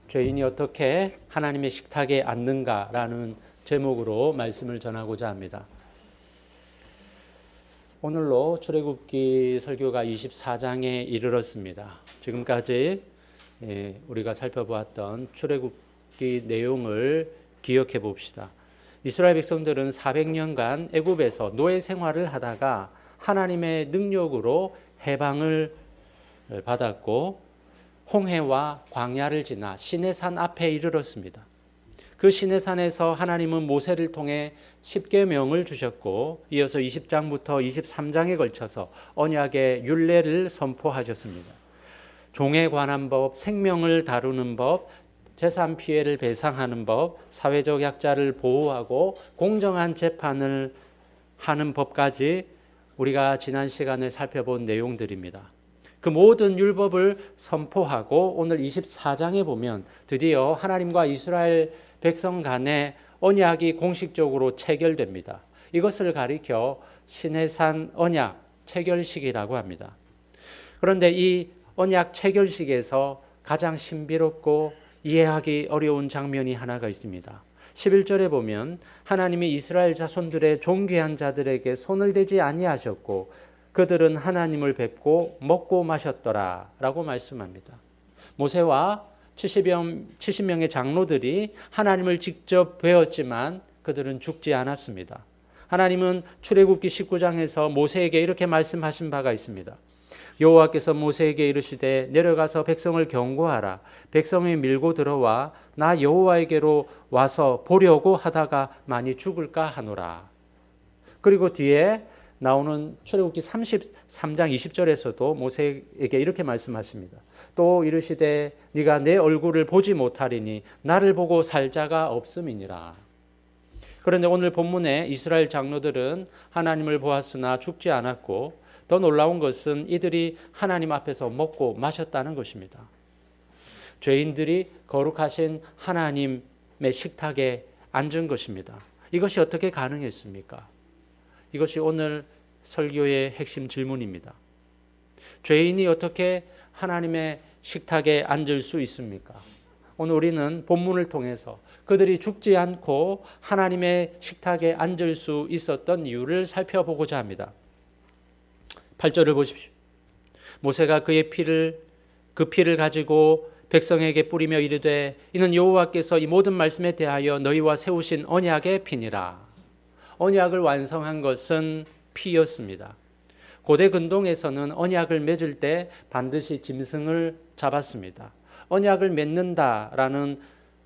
죄인이 어떻게 하나님의 식탁에 앉는가라는 제목으로 말씀을 전하고자 합니다. 오늘로 출애굽기 설교가 24장에 이르렀습니다. 지금까지 우리가 살펴보았던 출애굽기 내용을 기억해 봅시다. 이스라엘 백성들은 400년간 애굽에서 노예 생활을 하다가 하나님의 능력으로 해방을 받았고 홍해와 광야를 지나 시내산 앞에 이르렀습니다. 그 시내산에서 하나님은 모세를 통해 십계명을 주셨고 이어서 20장부터 23장에 걸쳐서 언약의 율례를 선포하셨습니다. 종에 관한 법, 생명을 다루는 법, 재산 피해를 배상하는 법, 사회적 약자를 보호하고 공정한 재판을 하는 법까지 우리가 지난 시간에 살펴본 내용들입니다. 그 모든 율법을 선포하고 오늘 24장에 보면 드디어 하나님과 이스라엘 백성 간의 언약이 공식적으로 체결됩니다. 이것을 가리켜 시내산 언약 체결식이라고 합니다. 그런데 이 언약 체결식에서 가장 신비롭고 이해하기 어려운 장면이 하나가 있습니다. 11절에 보면 하나님이 이스라엘 자손들의 존귀한 자들에게 손을 대지 아니하셨고 그들은 하나님을 뵙고 먹고 마셨더라 라고 말씀합니다. 모세와 70명의 장로들이 하나님을 직접 뵈었지만 그들은 죽지 않았습니다. 하나님은 출애굽기 19장에서 모세에게 이렇게 말씀하신 바가 있습니다. 여호와께서 모세에게 이르시되 내려가서 백성을 경고하라. 백성이 밀고 들어와 나 여호와에게로 와서 보려고 하다가 많이 죽을까 하노라. 그리고 뒤에 나오는 출애굽기 33장 20절에서도 모세에게 이렇게 말씀하십니다. 또 이르시되 네가 내 얼굴을 보지 못하리니 나를 보고 살 자가 없음이니라. 그런데 오늘 본문에 이스라엘 장로들은 하나님을 보았으나 죽지 않았고 더 놀라운 것은 이들이 하나님 앞에서 먹고 마셨다는 것입니다. 죄인들이 거룩하신 하나님의 식탁에 앉은 것입니다. 이것이 어떻게 가능했습니까? 이것이 오늘 설교의 핵심 질문입니다. 죄인이 어떻게 하나님의 식탁에 앉을 수 있습니까? 오늘 우리는 본문을 통해서 그들이 죽지 않고 하나님의 식탁에 앉을 수 있었던 이유를 살펴보고자 합니다. 8절을 보십시오. 모세가 그 피를 가지고 백성에게 뿌리며 이르되 이는 여호와께서 이 모든 말씀에 대하여 너희와 세우신 언약의 피니라. 언약을 완성한 것은 피였습니다. 고대 근동에서는 언약을 맺을 때 반드시 짐승을 잡았습니다. 언약을 맺는다라는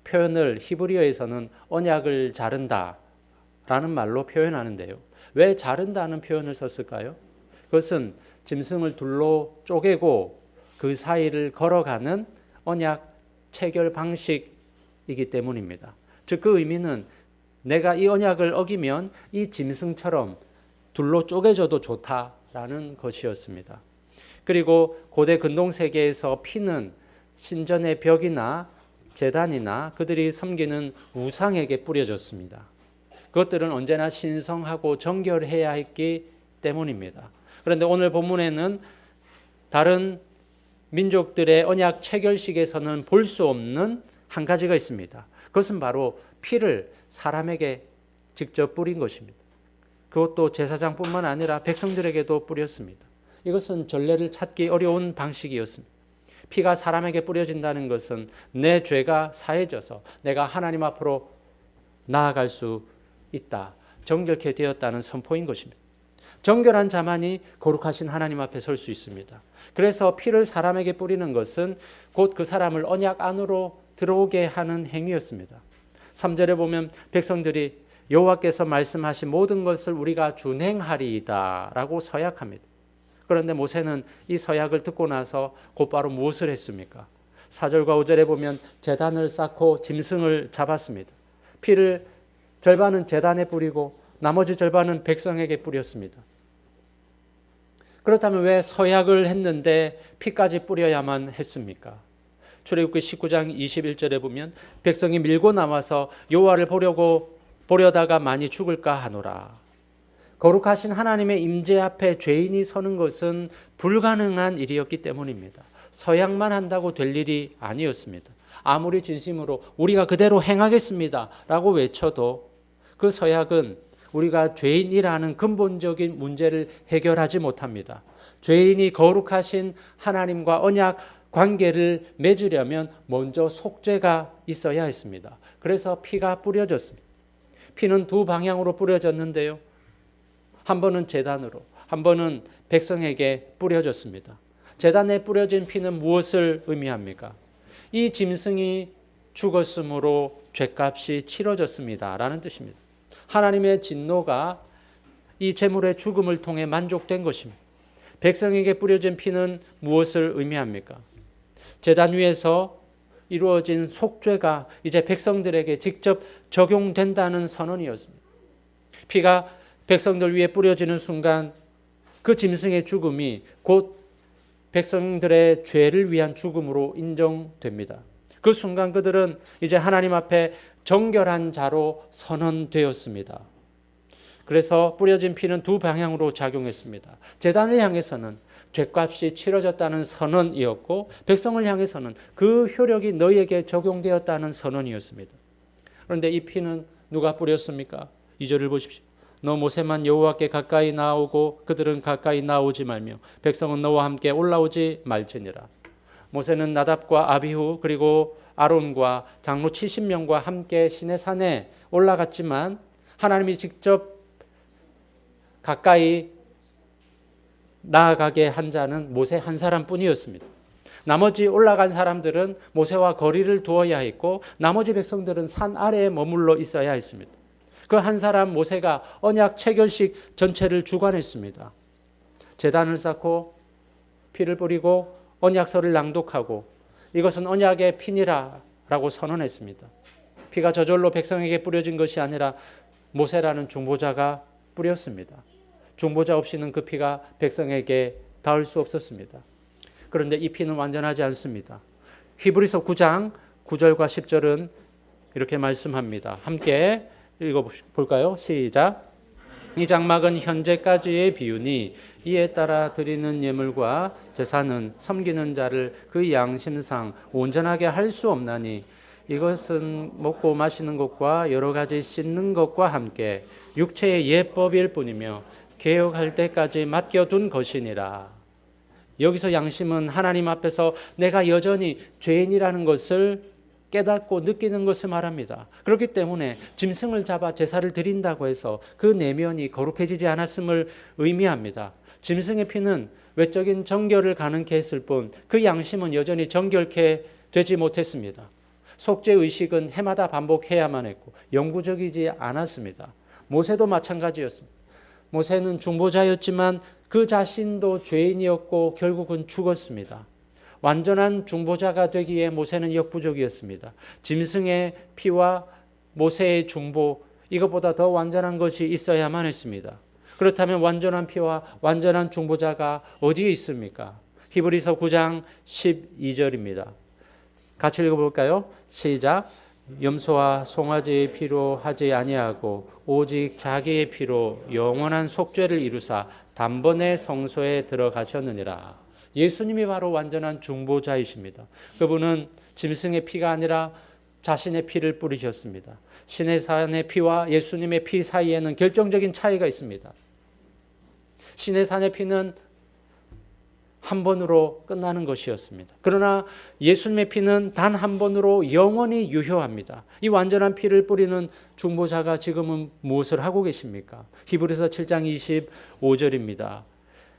표현을 히브리어에서는 언약을 자른다라는 말로 표현하는데요. 왜 자른다는 표현을 썼을까요? 그것은 짐승을 둘로 쪼개고 그 사이를 걸어가는 언약 체결 방식이기 때문입니다. 즉 그 의미는 내가 이 언약을 어기면 이 짐승처럼 둘로 쪼개져도 좋다라는 것이었습니다. 그리고 고대 근동세계에서 피는 신전의 벽이나 제단이나 그들이 섬기는 우상에게 뿌려졌습니다. 그것들은 언제나 신성하고 정결해야 했기 때문입니다. 그런데 오늘 본문에는 다른 민족들의 언약 체결식에서는 볼 수 없는 한 가지가 있습니다. 그것은 바로 피를 사람에게 직접 뿌린 것입니다. 그것도 제사장뿐만 아니라 백성들에게도 뿌렸습니다. 이것은 전례를 찾기 어려운 방식이었습니다. 피가 사람에게 뿌려진다는 것은 내 죄가 사해져서 내가 하나님 앞으로 나아갈 수 있다, 정결케 되었다는 선포인 것입니다. 정결한 자만이 거룩하신 하나님 앞에 설 수 있습니다. 그래서 피를 사람에게 뿌리는 것은 곧 그 사람을 언약 안으로 들어오게 하는 행위였습니다. 3절에 보면 백성들이 여호와께서 말씀하신 모든 것을 우리가 준행하리이다 라고 서약합니다. 그런데 모세는 이 서약을 듣고 나서 곧바로 무엇을 했습니까? 4절과 5절에 보면 제단을 쌓고 짐승을 잡았습니다. 피를 절반은 제단에 뿌리고 나머지 절반은 백성에게 뿌렸습니다. 그렇다면 왜 서약을 했는데 피까지 뿌려야만 했습니까? 출애굽기 19장 21절에 보면 백성이 밀고 나와서 여호와를 보려다가 많이 죽을까 하노라. 거룩하신 하나님의 임재 앞에 죄인이 서는 것은 불가능한 일이었기 때문입니다. 서약만 한다고 될 일이 아니었습니다. 아무리 진심으로 우리가 그대로 행하겠습니다 라고 외쳐도 그 서약은 우리가 죄인이라는 근본적인 문제를 해결하지 못합니다. 죄인이 거룩하신 하나님과 언약 관계를 맺으려면 먼저 속죄가 있어야 했습니다. 그래서 피가 뿌려졌습니다. 피는 두 방향으로 뿌려졌는데요. 한 번은 제단으로, 한 번은 백성에게 뿌려졌습니다. 제단에 뿌려진 피는 무엇을 의미합니까? 이 짐승이 죽었으므로 죄값이 치러졌습니다 라는 뜻입니다. 하나님의 진노가 이 제물의 죽음을 통해 만족된 것입니다. 백성에게 뿌려진 피는 무엇을 의미합니까? 제단 위에서 이루어진 속죄가 이제 백성들에게 직접 적용된다는 선언이었습니다. 피가 백성들 위에 뿌려지는 순간 그 짐승의 죽음이 곧 백성들의 죄를 위한 죽음으로 인정됩니다. 그 순간 그들은 이제 하나님 앞에 정결한 자로 선언되었습니다. 그래서 뿌려진 피는 두 방향으로 작용했습니다. 제단을 향해서는 죄값이 치러졌다는 선언이었고 백성을 향해서는 그 효력이 너희에게 적용되었다는 선언이었습니다. 그런데 이 피는 누가 뿌렸습니까? 2절을 보십시오. 너 모세만 여호와께 가까이 나오고 그들은 가까이 나오지 말며 백성은 너와 함께 올라오지 말지니라. 모세는 나답과 아비후 그리고 아론과 장로 70명과 함께 시내산에 올라갔지만 하나님이 직접 가까이 나아가게 한 자는 모세 한 사람뿐이었습니다. 나머지 올라간 사람들은 모세와 거리를 두어야 했고 나머지 백성들은 산 아래에 머물러 있어야 했습니다. 그 한 사람 모세가 언약 체결식 전체를 주관했습니다. 제단을 쌓고 피를 뿌리고 언약서를 낭독하고 이것은 언약의 피니라라고 선언했습니다. 피가 저절로 백성에게 뿌려진 것이 아니라 모세라는 중보자가 뿌렸습니다. 중보자 없이는 그 피가 백성에게 닿을 수 없었습니다. 그런데 이 피는 완전하지 않습니다. 히브리서 9장 9절과 10절은 이렇게 말씀합니다. 함께 읽어볼까요? 시작. 이 장막은 현재까지의 비유니 이에 따라 드리는 예물과 제사는 섬기는 자를 그 양심상 온전하게 할 수 없나니 이것은 먹고 마시는 것과 여러 가지 씻는 것과 함께 육체의 예법일 뿐이며 개혁할 때까지 맡겨둔 것이니라. 여기서 양심은 하나님 앞에서 내가 여전히 죄인이라는 것을 깨닫고 느끼는 것을 말합니다. 그렇기 때문에 짐승을 잡아 제사를 드린다고 해서 그 내면이 거룩해지지 않았음을 의미합니다. 짐승의 피는 외적인 정결을 가능케 했을 뿐 그 양심은 여전히 정결케 되지 못했습니다. 속죄 의식은 해마다 반복해야만 했고 영구적이지 않았습니다. 모세도 마찬가지였습니다. 모세는 중보자였지만 그 자신도 죄인이었고 결국은 죽었습니다. 완전한 중보자가 되기에 모세는 역부족이었습니다. 짐승의 피와 모세의 중보 이것보다 더 완전한 것이 있어야만 했습니다. 그렇다면 완전한 피와 완전한 중보자가 어디에 있습니까? 히브리서 9장 12절입니다. 같이 읽어볼까요? 시작. 염소와 송아지의 피로 하지 아니하고 오직 자기의 피로 영원한 속죄를 이루사 단번에 성소에 들어가셨느니라. 예수님이 바로 완전한 중보자이십니다. 그분은 짐승의 피가 아니라 자신의 피를 뿌리셨습니다. 시내산의 피와 예수님의 피 사이에는 결정적인 차이가 있습니다. 시내산의 피는 한 번으로 끝나는 것이었습니다. 그러나 예수님의 피는 단 한 번으로 영원히 유효합니다. 이 완전한 피를 뿌리는 중보자가 지금은 무엇을 하고 계십니까? 히브리서 7장 25절입니다.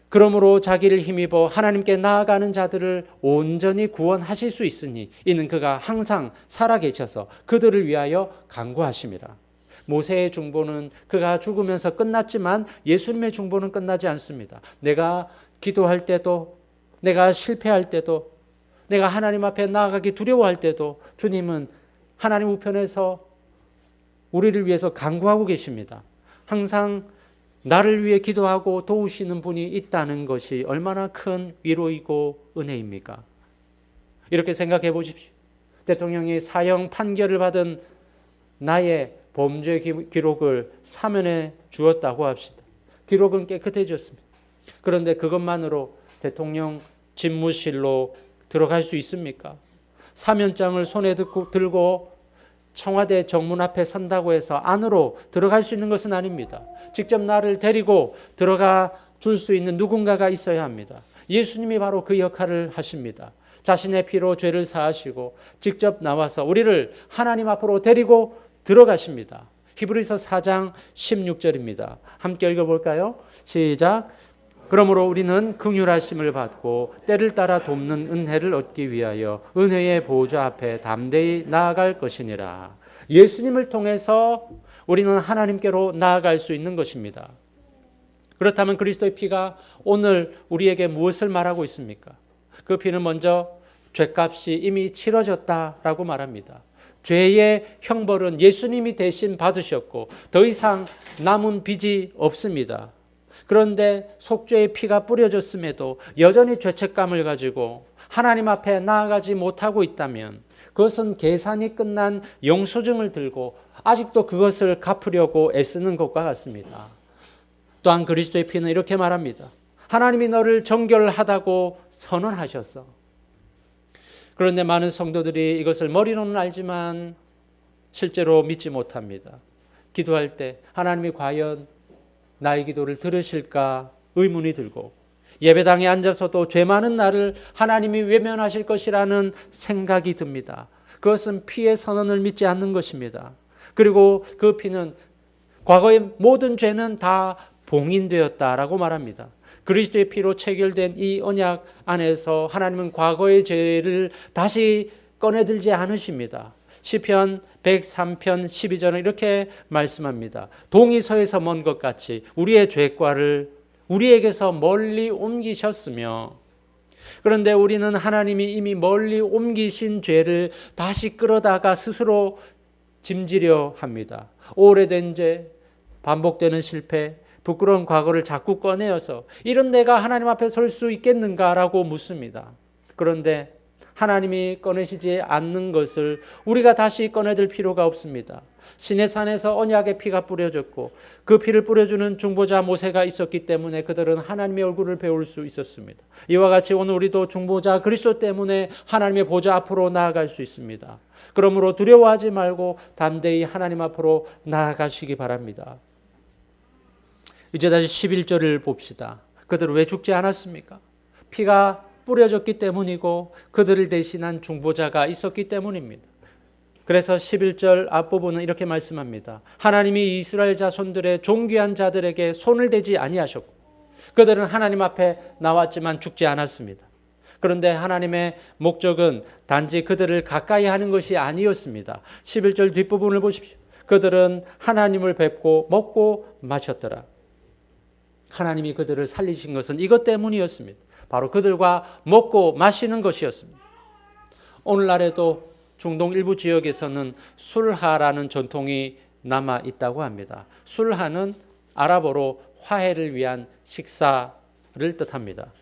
그러므로 자기를 힘입어 하나님께 나아가는 자들을 온전히 구원하실 수 있으니 이는 그가 항상 살아계셔서 그들을 위하여 간구하심이라. 모세의 중보는 그가 죽으면서 끝났지만 예수님의 중보는 끝나지 않습니다. 내가 기도할 때도, 내가 실패할 때도, 내가 하나님 앞에 나아가기 두려워할 때도 주님은 하나님 우편에서 우리를 위해서 간구하고 계십니다. 항상 나를 위해 기도하고 도우시는 분이 있다는 것이 얼마나 큰 위로이고 은혜입니까? 이렇게 생각해 보십시오. 대통령이 사형 판결을 받은 나의 범죄 기록을 사면해 주었다고 합시다. 기록은 깨끗해졌습니다. 그런데 그것만으로 대통령 집무실로 들어갈 수 있습니까? 사면장을 손에 들고 청와대 정문 앞에 선다고 해서 안으로 들어갈 수 있는 것은 아닙니다. 직접 나를 데리고 들어가 줄 수 있는 누군가가 있어야 합니다. 예수님이 바로 그 역할을 하십니다. 자신의 피로 죄를 사하시고 직접 나와서 우리를 하나님 앞으로 데리고 들어가십니다. 히브리서 4장 16절입니다. 함께 읽어볼까요? 시작. 그러므로 우리는 긍휼하심을 받고 때를 따라 돕는 은혜를 얻기 위하여 은혜의 보좌 앞에 담대히 나아갈 것이니라. 예수님을 통해서 우리는 하나님께로 나아갈 수 있는 것입니다. 그렇다면 그리스도의 피가 오늘 우리에게 무엇을 말하고 있습니까? 그 피는 먼저 죄값이 이미 치러졌다라고 말합니다. 죄의 형벌은 예수님이 대신 받으셨고 더 이상 남은 빚이 없습니다. 그런데 속죄의 피가 뿌려졌음에도 여전히 죄책감을 가지고 하나님 앞에 나아가지 못하고 있다면 그것은 계산이 끝난 영수증을 들고 아직도 그것을 갚으려고 애쓰는 것과 같습니다. 또한 그리스도의 피는 이렇게 말합니다. 하나님이 너를 정결하다고 선언하셨어. 그런데 많은 성도들이 이것을 머리로는 알지만 실제로 믿지 못합니다. 기도할 때 하나님이 과연 나의 기도를 들으실까 의문이 들고 예배당에 앉아서도 죄 많은 나를 하나님이 외면하실 것이라는 생각이 듭니다. 그것은 피의 선언을 믿지 않는 것입니다. 그리고 그 피는 과거의 모든 죄는 다 봉인되었다라고 말합니다. 그리스도의 피로 체결된 이 언약 안에서 하나님은 과거의 죄를 다시 꺼내들지 않으십니다. 시편 103편 12절은 이렇게 말씀합니다. 동이 서에서 먼 것 같이 우리의 죄과를 우리에게서 멀리 옮기셨으며, 그런데 우리는 하나님이 이미 멀리 옮기신 죄를 다시 끌어다가 스스로 짐지려 합니다. 오래된 죄, 반복되는 실패, 부끄러운 과거를 자꾸 꺼내어서 이런 내가 하나님 앞에 설 수 있겠는가라고 묻습니다. 그런데 하나님이 꺼내시지 않는 것을 우리가 다시 꺼내들 필요가 없습니다. 시내산에서 언약의 피가 뿌려졌고 그 피를 뿌려주는 중보자 모세가 있었기 때문에 그들은 하나님의 얼굴을 배울 수 있었습니다. 이와 같이 오늘 우리도 중보자 그리스도 때문에 하나님의 보좌 앞으로 나아갈 수 있습니다. 그러므로 두려워하지 말고 담대히 하나님 앞으로 나아가시기 바랍니다. 이제 다시 11절을 봅시다. 그들은 왜 죽지 않았습니까? 피가 뿌려졌기 때문이고 그들을 대신한 중보자가 있었기 때문입니다. 그래서 11절 앞부분은 이렇게 말씀합니다. 하나님이 이스라엘 자손들의 존귀한 자들에게 손을 대지 아니하셨고 그들은 하나님 앞에 나왔지만 죽지 않았습니다. 그런데 하나님의 목적은 단지 그들을 가까이 하는 것이 아니었습니다. 11절 뒷부분을 보십시오. 그들은 하나님을 뵙고 먹고 마셨더라. 하나님이 그들을 살리신 것은 이것 때문이었습니다. 바로 그들과 먹고 마시는 것이었습니다. 오늘날에도 중동 일부 지역에서는 술하라는 전통이 남아 있다고 합니다. 술하는 아랍어로 화해를 위한 식사를 뜻합니다.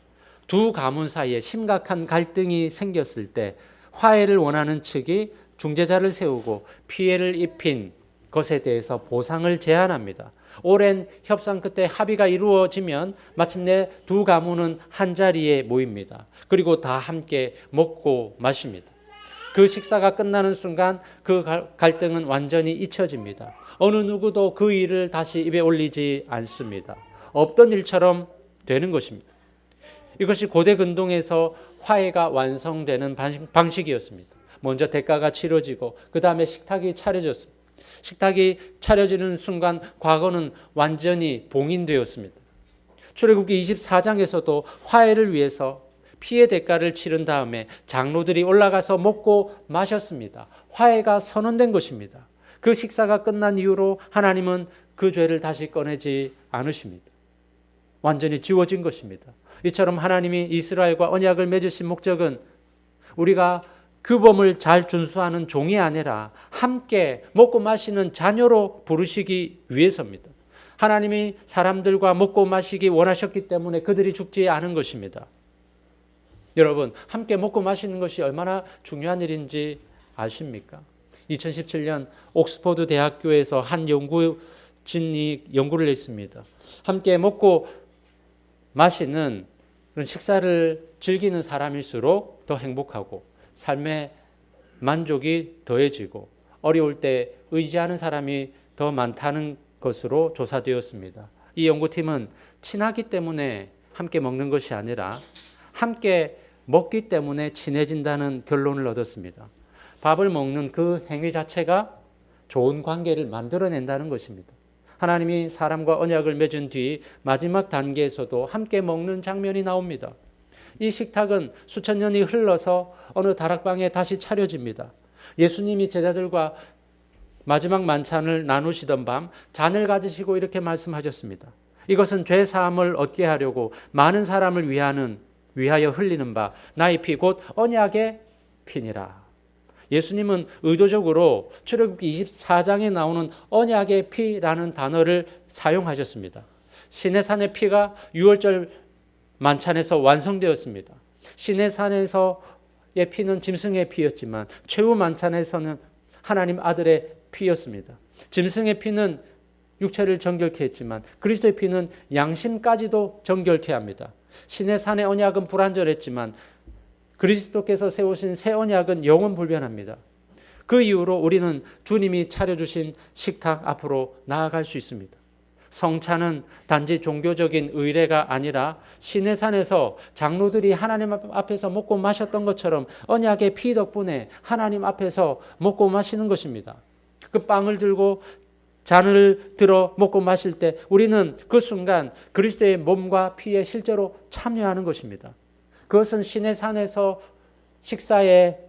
두 가문 사이에 심각한 갈등이 생겼을 때 화해를 원하는 측이 중재자를 세우고 피해를 입힌 것에 대해서 보상을 제한합니다. 오랜 협상 끝에 합의가 이루어지면 마침내 두 가문은 한자리에 모입니다. 그리고 다 함께 먹고 마십니다. 그 식사가 끝나는 순간 그 갈등은 완전히 잊혀집니다. 어느 누구도 그 일을 다시 입에 올리지 않습니다. 없던 일처럼 되는 것입니다. 이것이 고대 근동에서 화해가 완성되는 방식이었습니다. 먼저 대가가 치러지고 그 다음에 식탁이 차려졌습니다. 식탁이 차려지는 순간 과거는 완전히 봉인되었습니다. 출애굽기 24장에서도 화해를 위해서 피의 대가를 치른 다음에 장로들이 올라가서 먹고 마셨습니다. 화해가 선언된 것입니다. 그 식사가 끝난 이후로 하나님은 그 죄를 다시 꺼내지 않으십니다. 완전히 지워진 것입니다. 이처럼 하나님이 이스라엘과 언약을 맺으신 목적은 우리가 규범을 잘 준수하는 종이 아니라 함께 먹고 마시는 자녀로 부르시기 위해서입니다. 하나님이 사람들과 먹고 마시기 원하셨기 때문에 그들이 죽지 않은 것입니다. 여러분, 함께 먹고 마시는 것이 얼마나 중요한 일인지 아십니까? 2017년 옥스퍼드 대학교에서 한 연구진이 연구를 했습니다. 함께 먹고 마시는 그런 식사를 즐기는 사람일수록 더 행복하고 삶의 만족이 더해지고 어려울 때 의지하는 사람이 더 많다는 것으로 조사되었습니다. 이 연구팀은 친하기 때문에 함께 먹는 것이 아니라 함께 먹기 때문에 친해진다는 결론을 얻었습니다. 밥을 먹는 그 행위 자체가 좋은 관계를 만들어낸다는 것입니다. 하나님이 사람과 언약을 맺은 뒤 마지막 단계에서도 함께 먹는 장면이 나옵니다. 이 식탁은 수천 년이 흘러서 어느 다락방에 다시 차려집니다. 예수님이 제자들과 마지막 만찬을 나누시던 밤 잔을 가지시고 이렇게 말씀하셨습니다. 이것은 죄 사함을 얻게 하려고 많은 사람을 위하여 흘리는 바 나의 피 곧 언약의 피니라. 예수님은 의도적으로 출애굽기 24장에 나오는 언약의 피라는 단어를 사용하셨습니다. 시내산의 피가 유월절 만찬에서 완성되었습니다. 시내산에서의 피는 짐승의 피였지만 최후 만찬에서는 하나님 아들의 피였습니다. 짐승의 피는 육체를 정결케 했지만 그리스도의 피는 양심까지도 정결케 합니다. 시내산의 언약은 불완전했지만 그리스도께서 세우신 새 언약은 영원 불변합니다. 그 이후로 우리는 주님이 차려주신 식탁 앞으로 나아갈 수 있습니다. 성찬은 단지 종교적인 의례가 아니라 시내산에서 장로들이 하나님 앞에서 먹고 마셨던 것처럼 언약의 피 덕분에 하나님 앞에서 먹고 마시는 것입니다. 그 빵을 들고 잔을 들어 먹고 마실 때 우리는 그 순간 그리스도의 몸과 피에 실제로 참여하는 것입니다. 그것은 시내산에서 식사의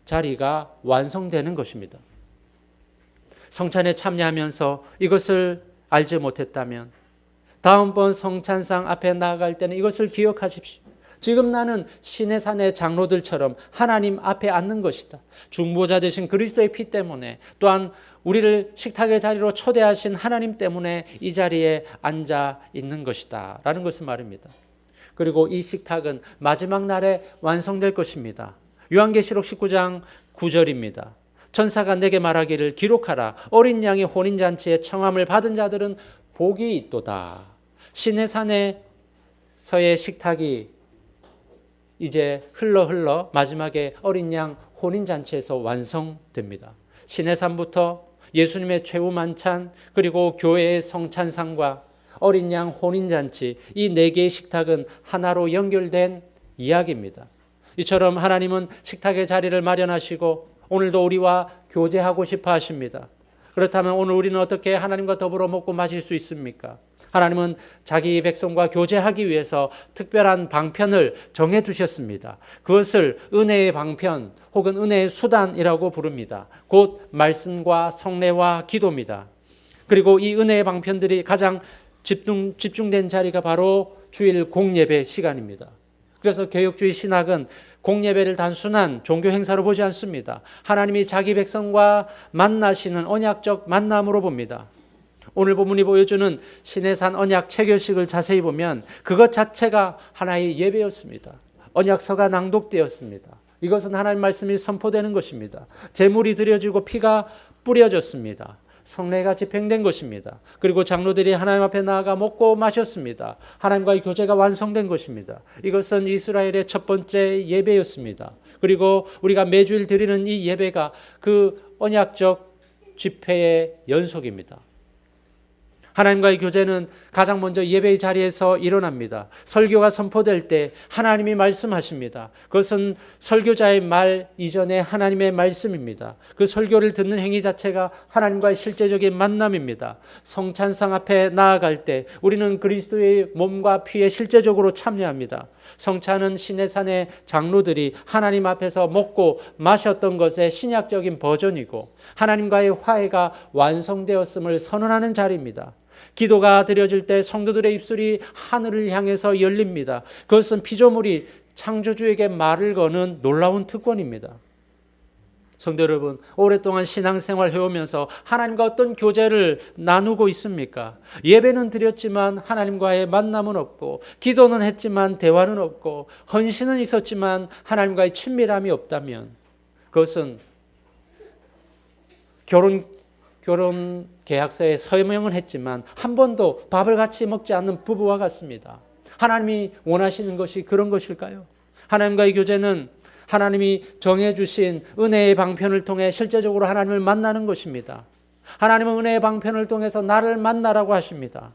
자리가 완성되는 것입니다. 성찬에 참여하면서 이것을 알지 못했다면 다음번 성찬상 앞에 나아갈 때는 이것을 기억하십시오. 지금 나는 시내산의 장로들처럼 하나님 앞에 앉는 것이다. 중보자 되신 그리스도의 피 때문에 또한 우리를 식탁의 자리로 초대하신 하나님 때문에 이 자리에 앉아 있는 것이다 라는 것을 말입니다. 그리고 이 식탁은 마지막 날에 완성될 것입니다. 요한계시록 19장 9절입니다. 천사가 내게 말하기를 기록하라. 어린 양의 혼인잔치에 청함을 받은 자들은 복이 있도다. 시내산에서의 식탁이 이제 흘러 마지막에 어린 양 혼인잔치에서 완성됩니다. 시내산부터 예수님의 최후 만찬 그리고 교회의 성찬상과 어린 양 혼인잔치 이 네 개의 식탁은 하나로 연결된 이야기입니다. 이처럼 하나님은 식탁의 자리를 마련하시고 오늘도 우리와 교제하고 싶어 하십니다. 그렇다면 오늘 우리는 어떻게 하나님과 더불어 먹고 마실 수 있습니까? 하나님은 자기 백성과 교제하기 위해서 특별한 방편을 정해 두셨습니다. 그것을 은혜의 방편 혹은 은혜의 수단이라고 부릅니다. 곧 말씀과 성례와 기도입니다. 그리고 이 은혜의 방편들이 가장 집중된 자리가 바로 주일 공예배 시간입니다. 그래서 개혁주의 신학은 공예배를 단순한 종교 행사로 보지 않습니다. 하나님이 자기 백성과 만나시는 언약적 만남으로 봅니다. 오늘 본문이 보여주는 시내산 언약 체결식을 자세히 보면 그것 자체가 하나의 예배였습니다. 언약서가 낭독되었습니다. 이것은 하나님 말씀이 선포되는 것입니다. 제물이 드려지고 피가 뿌려졌습니다. 성례가 집행된 것입니다. 그리고 장로들이 하나님 앞에 나아가 먹고 마셨습니다. 하나님과의 교제가 완성된 것입니다. 이것은 이스라엘의 첫 번째 예배였습니다. 그리고 우리가 매주일 드리는 이 예배가 그 언약적 집회의 연속입니다. 하나님과의 교제는 가장 먼저 예배의 자리에서 일어납니다. 설교가 선포될 때 하나님이 말씀하십니다. 그것은 설교자의 말 이전에 하나님의 말씀입니다. 그 설교를 듣는 행위 자체가 하나님과의 실제적인 만남입니다. 성찬상 앞에 나아갈 때 우리는 그리스도의 몸과 피에 실제적으로 참여합니다. 성찬은 시내산의 장로들이 하나님 앞에서 먹고 마셨던 것의 신약적인 버전이고 하나님과의 화해가 완성되었음을 선언하는 자리입니다. 기도가 드려질 때 성도들의 입술이 하늘을 향해서 열립니다. 그것은 피조물이 창조주에게 말을 거는 놀라운 특권입니다. 성도 여러분, 오랫동안 신앙생활 해오면서 하나님과 어떤 교제를 나누고 있습니까? 예배는 드렸지만 하나님과의 만남은 없고, 기도는 했지만 대화는 없고, 헌신은 있었지만 하나님과의 친밀함이 없다면 그것은 결혼 계약서에 서명은 했지만 한 번도 밥을 같이 먹지 않는 부부와 같습니다. 하나님이 원하시는 것이 그런 것일까요? 하나님과의 교제는 하나님이 정해주신 은혜의 방편을 통해 실제적으로 하나님을 만나는 것입니다. 하나님은 은혜의 방편을 통해서 나를 만나라고 하십니다.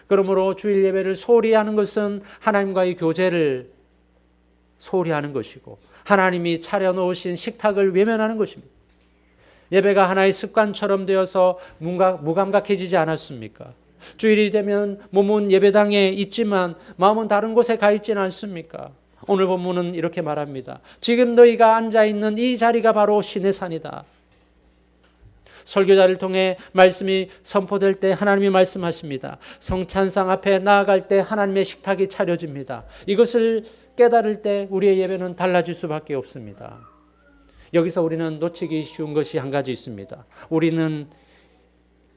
그러므로 주일 예배를 소홀히 하는 것은 하나님과의 교제를 소홀히 하는 것이고 하나님이 차려놓으신 식탁을 외면하는 것입니다. 예배가 하나의 습관처럼 되어서 무감각해지지 않았습니까? 주일이 되면 몸은 예배당에 있지만 마음은 다른 곳에 가 있지는 않습니까? 오늘 본문은 이렇게 말합니다. 지금 너희가 앉아있는 이 자리가 바로 신의 산이다. 설교자를 통해 말씀이 선포될 때 하나님이 말씀하십니다. 성찬상 앞에 나아갈 때 하나님의 식탁이 차려집니다. 이것을 깨달을 때 우리의 예배는 달라질 수밖에 없습니다. 여기서 우리는 놓치기 쉬운 것이 한 가지 있습니다. 우리는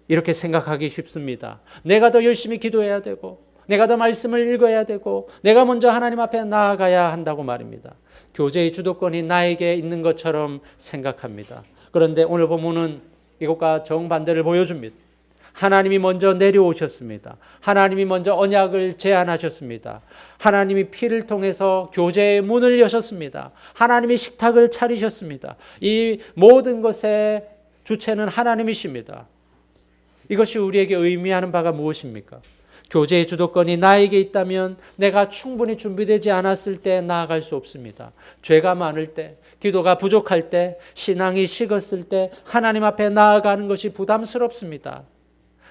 이렇게 생각하기 쉽습니다. 내가 더 열심히 기도해야 되고 내가 더 말씀을 읽어야 되고 내가 먼저 하나님 앞에 나아가야 한다고 말입니다. 교제의 주도권이 나에게 있는 것처럼 생각합니다. 그런데 오늘 본문은 이것과 정반대를 보여줍니다. 하나님이 먼저 내려오셨습니다. 하나님이 먼저 언약을 제안하셨습니다. 하나님이 피를 통해서 교제의 문을 여셨습니다. 하나님이 식탁을 차리셨습니다. 이 모든 것의 주체는 하나님이십니다. 이것이 우리에게 의미하는 바가 무엇입니까? 교제의 주도권이 나에게 있다면 내가 충분히 준비되지 않았을 때 나아갈 수 없습니다. 죄가 많을 때, 기도가 부족할 때, 신앙이 식었을 때 하나님 앞에 나아가는 것이 부담스럽습니다.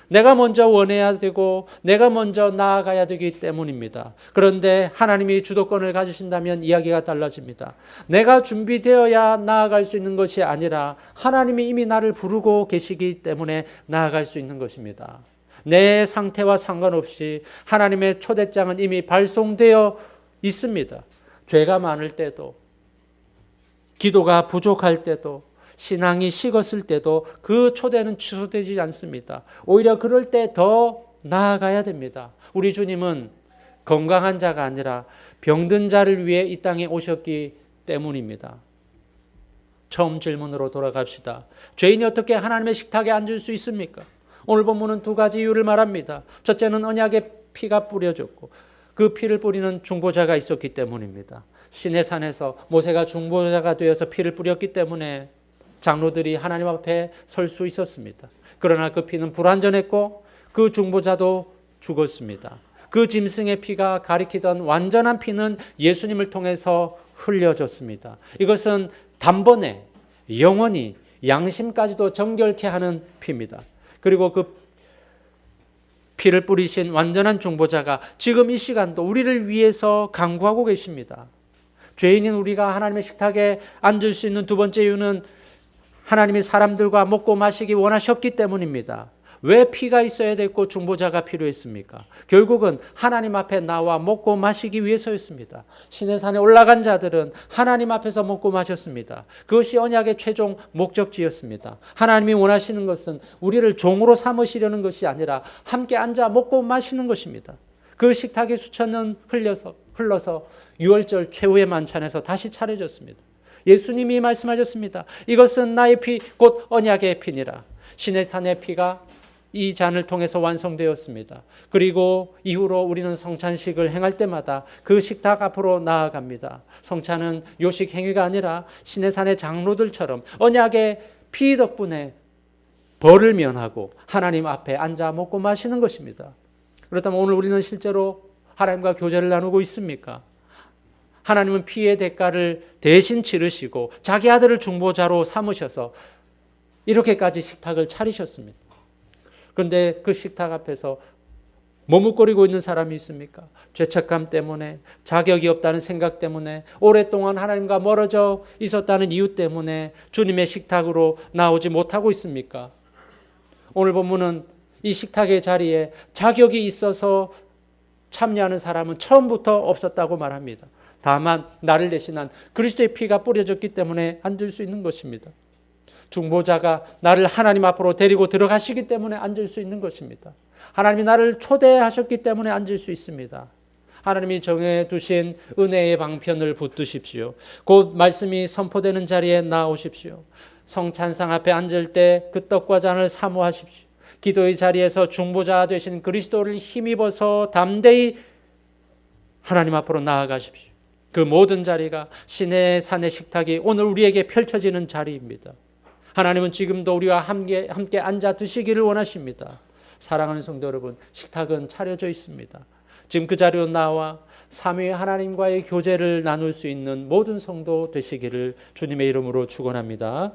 내가 먼저 원해야 되고 내가 먼저 나아가야 되기 때문입니다. 그런데 하나님이 주도권을 가지신다면 이야기가 달라집니다. 내가 준비되어야 나아갈 수 있는 것이 아니라 하나님이 이미 나를 부르고 계시기 때문에 나아갈 수 있는 것입니다. 내 상태와 상관없이 하나님의 초대장은 이미 발송되어 있습니다. 죄가 많을 때도, 기도가 부족할 때도, 신앙이 식었을 때도 그 초대는 취소되지 않습니다. 오히려 그럴 때 더 나아가야 됩니다. 우리 주님은 건강한 자가 아니라 병든 자를 위해 이 땅에 오셨기 때문입니다. 처음 질문으로 돌아갑시다. 죄인이 어떻게 하나님의 식탁에 앉을 수 있습니까? 오늘 본문은 두 가지 이유를 말합니다. 첫째는 언약의 피가 뿌려졌고 그 피를 뿌리는 중보자가 있었기 때문입니다. 시내산에서 모세가 중보자가 되어서 피를 뿌렸기 때문에 장로들이 하나님 앞에 설 수 있었습니다. 그러나 그 피는 불완전했고 그 중보자도 죽었습니다. 그 짐승의 피가 가리키던 완전한 피는 예수님을 통해서 흘려졌습니다. 이것은 단번에 영원히 양심까지도 정결케 하는 피입니다. 그리고 그 피를 뿌리신 완전한 중보자가 지금 이 시간도 우리를 위해서 간구하고 계십니다. 죄인인 우리가 하나님의 식탁에 앉을 수 있는 두 번째 이유는 하나님이 사람들과 먹고 마시기 원하셨기 때문입니다. 왜 피가 있어야 됐고 중보자가 필요했습니까? 결국은 하나님 앞에 나와 먹고 마시기 위해서였습니다. 시내산에 올라간 자들은 하나님 앞에서 먹고 마셨습니다. 그것이 언약의 최종 목적지였습니다. 하나님이 원하시는 것은 우리를 종으로 삼으시려는 것이 아니라 함께 앉아 먹고 마시는 것입니다. 그 식탁의 수천년 흘러서 유월절 최후의 만찬에서 다시 차려졌습니다. 예수님이 말씀하셨습니다. 이것은 나의 피 곧 언약의 피니라. 시내산의 피가 이 잔을 통해서 완성되었습니다. 그리고 이후로 우리는 성찬식을 행할 때마다 그 식탁 앞으로 나아갑니다. 성찬은 요식 행위가 아니라 시내산의 장로들처럼 언약의 피 덕분에 벌을 면하고 하나님 앞에 앉아 먹고 마시는 것입니다. 그렇다면 오늘 우리는 실제로 하나님과 교제를 나누고 있습니까? 하나님은 피의 대가를 대신 치르시고 자기 아들을 중보자로 삼으셔서 이렇게까지 식탁을 차리셨습니다. 그런데 그 식탁 앞에서 머뭇거리고 있는 사람이 있습니까? 죄책감 때문에, 자격이 없다는 생각 때문에, 오랫동안 하나님과 멀어져 있었다는 이유 때문에 주님의 식탁으로 나오지 못하고 있습니까? 오늘 본문은 이 식탁의 자리에 자격이 있어서 참여하는 사람은 처음부터 없었다고 말합니다. 다만 나를 대신한 그리스도의 피가 뿌려졌기 때문에 앉을 수 있는 것입니다. 중보자가 나를 하나님 앞으로 데리고 들어가시기 때문에 앉을 수 있는 것입니다. 하나님이 나를 초대하셨기 때문에 앉을 수 있습니다. 하나님이 정해두신 은혜의 방편을 붙드십시오. 곧 말씀이 선포되는 자리에 나오십시오. 성찬상 앞에 앉을 때 그 떡과 잔을 사모하십시오. 기도의 자리에서 중보자 되신 그리스도를 힘입어서 담대히 하나님 앞으로 나아가십시오. 그 모든 자리가 신의 산의 식탁이 오늘 우리에게 펼쳐지는 자리입니다. 하나님은 지금도 우리와 함께 앉아 드시기를 원하십니다. 사랑하는 성도 여러분, 식탁은 차려져 있습니다. 지금 그 자리로 나와 삼위의 하나님과의 교제를 나눌 수 있는 모든 성도 되시기를 주님의 이름으로 축원합니다.